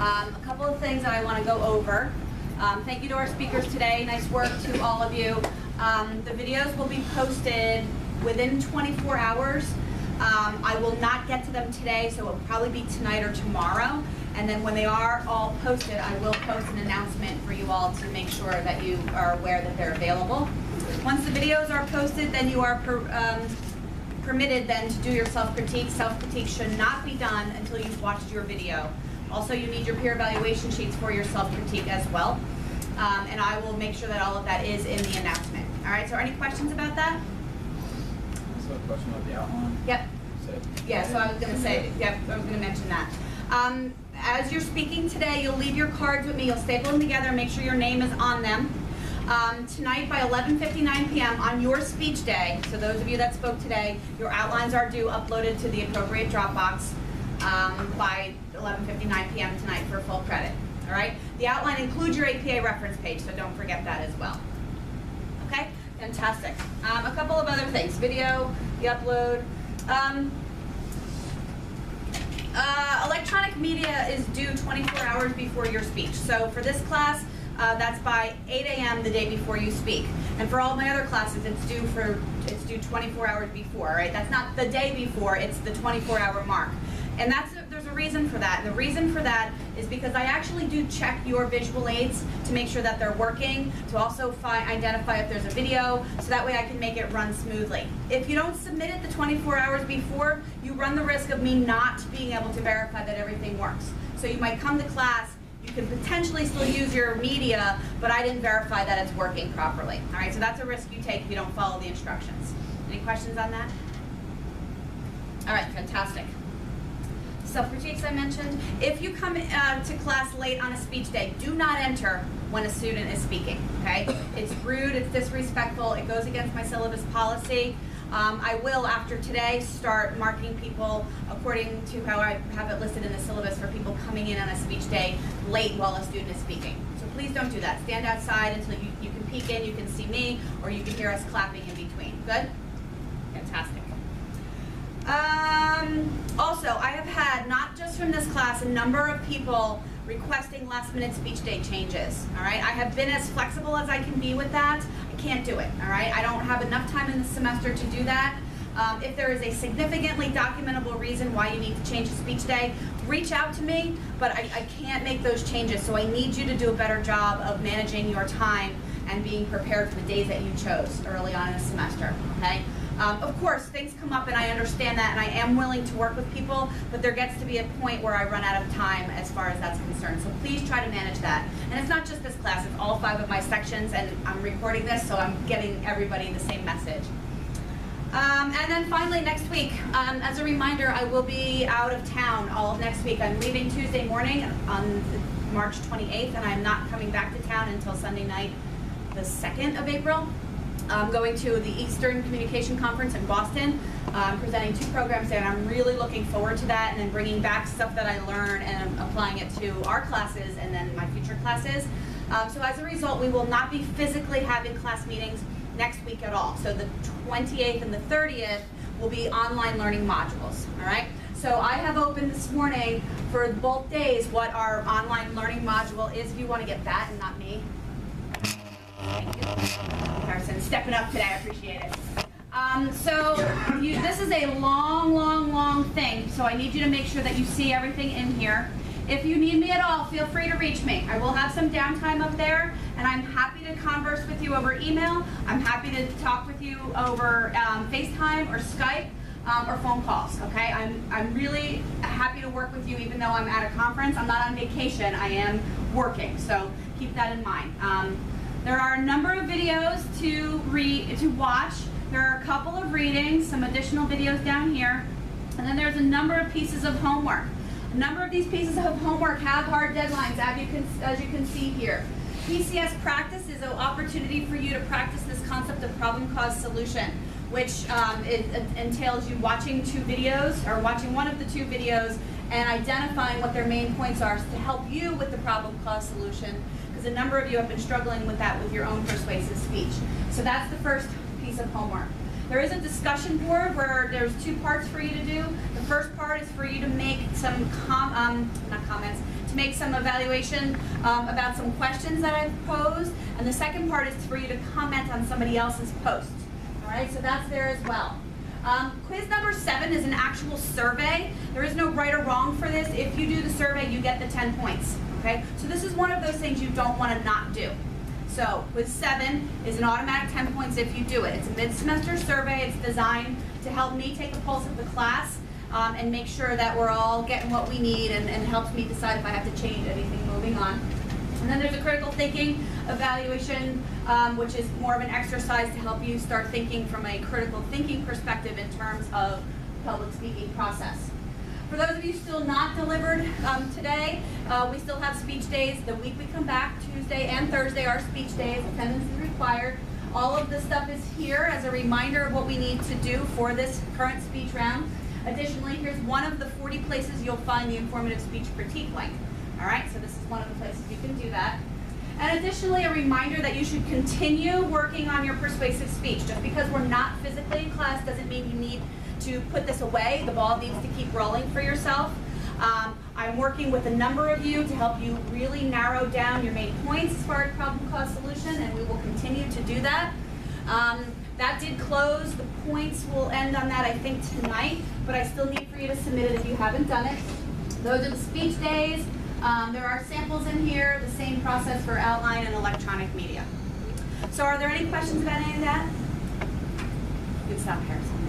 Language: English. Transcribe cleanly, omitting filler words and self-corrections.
A couple of things that I want to go over. Thank you to our speakers today. Nice work to all of you. The videos will be posted within 24 hours. I will not get to them today, so it will probably be tonight or tomorrow. And then when they are all posted, I will post an announcement for you all to make sure that you are aware that they're available. Once the videos are posted, then you are permitted then to do your self-critique. Self-critique should not be done until you've watched your video. Also, you need your peer evaluation sheets for your self-critique as well. And I will make sure that all of that is in the announcement. All right, so any questions about that? So a question about the outline? Yep. Yeah, so I was going to say, yep, I was going to mention that. As you're speaking today, you'll leave your cards with me. You'll staple them together and make sure your name is on them. Tonight by 11:59 p.m. on your speech day, so those of you that spoke today, your outlines are due uploaded to the appropriate Dropbox by 11:59 p.m. tonight for full credit. All right? The outline includes your APA reference page, so don't forget that as well. Okay? Fantastic. A couple of other things. Video, the upload. Electronic media is due 24 hours before your speech. So for this class, that's by 8 a.m. the day before you speak. And for all my other classes, it's due 24 hours before, right? That's not the day before, it's the 24-hour mark. And there's a reason for that. And the reason for that is because I actually do check your visual aids to make sure that they're working, to also identify if there's a video, so that way I can make it run smoothly. If you don't submit it the 24 hours before, you run the risk of me not being able to verify that everything works. So you might come to class, you can potentially still use your media, but I didn't verify that it's working properly. All right, so that's a risk you take if you don't follow the instructions. Any questions on that? All right, fantastic. Self-critiques I mentioned. If you come to class late on a speech day, do not enter when a student is speaking, okay? It's rude, it's disrespectful, it goes against my syllabus policy. I will, after today, start marking people according to how I have it listed in the syllabus for people coming in on a speech day late while a student is speaking. So please don't do that. Stand outside until you can peek in, you can see me, or you can hear us clapping in between. Good? Fantastic. Also, I have had, not just from this class, a number of people requesting last-minute speech day changes, all right? I have been as flexible as I can be with that. I can't do it, all right? I don't have enough time in the semester to do that. If there is a significantly documentable reason why you need to change the speech day, reach out to me, but I can't make those changes, so I need you to do a better job of managing your time and being prepared for the days that you chose early on in the semester, okay? Of course, things come up and I understand that and I am willing to work with people, but there gets to be a point where I run out of time as far as that's concerned. So please try to manage that. And it's not just this class, it's all 5 of my sections, and I'm recording this, so I'm getting everybody the same message. And then finally, next week, as a reminder, I will be out of town all of next week. I'm leaving Tuesday morning on March 28th, and I'm not coming back to town until Sunday night, the 2nd of April. I'm going to the Eastern Communication Conference in Boston. I'm presenting 2 programs there, and I'm really looking forward to that, and then bringing back stuff that I learned and applying it to our classes and then my future classes. So as a result, we will not be physically having class meetings next week at all. So the 28th and the 30th will be online learning modules, all right? So I have opened this morning for both days what our online learning module is, if you want to get that and not me. Thank you. Harrison, stepping up today, I appreciate it. This is a long thing, so I need you to make sure that you see everything in here. If you need me at all, feel free to reach me. I will have some downtime up there, and I'm happy to converse with you over email. I'm happy to talk with you over FaceTime or Skype or phone calls, okay? I'm really happy to work with you even though I'm at a conference. I'm not on vacation, I am working, so keep that in mind. There are a number of videos to watch. There are a couple of readings, some additional videos down here, and then there's a number of pieces of homework. A number of these pieces of homework have hard deadlines, as you can see here. PCS practice is an opportunity for you to practice this concept of problem, cause, solution, which it entails you watching 2 videos, or watching one of the 2 videos, and identifying what their main points are to help you with the problem, cause, solution. A number of you have been struggling with that with your own persuasive speech. So that's the first piece of homework. There is a discussion board where there's 2 parts for you to do. The first part is for you to make some to make some evaluation about some questions that I've posed, and the second part is for you to comment on somebody else's post. All right, so that's there as well. Quiz number 7 is an actual survey. There is no right or wrong for this. If you do the survey, you get the 10 points. Okay, so this is one of those things you don't want to not do. So quiz 7 is an automatic 10 points if you do it. It's a mid-semester survey. It's designed to help me take a pulse of the class and make sure that we're all getting what we need, and helps me decide if I have to change anything moving on. And then there's a critical thinking evaluation, which is more of an exercise to help you start thinking from a critical thinking perspective in terms of public speaking process. For those of you still not delivered today, we still have speech days. The week we come back, Tuesday and Thursday are speech days. Attendance is required. All of this stuff is here as a reminder of what we need to do for this current speech round. Additionally, here's one of the 40 places you'll find the informative speech critique link. All right, so this is one of the places you can do that. And additionally, a reminder that you should continue working on your persuasive speech. Just because we're not physically in class doesn't mean you need to put this away. The ball needs to keep rolling for yourself. I'm working with a number of you to help you really narrow down your main points as far as problem cause solution, and we will continue to do that. That did close. The points will end on that, I think, tonight, but I still need for you to submit it if you haven't done it. Those are the speech days. There are samples in here, the same process for outline and electronic media. So are there any questions about any of that? Good stuff, Harrison.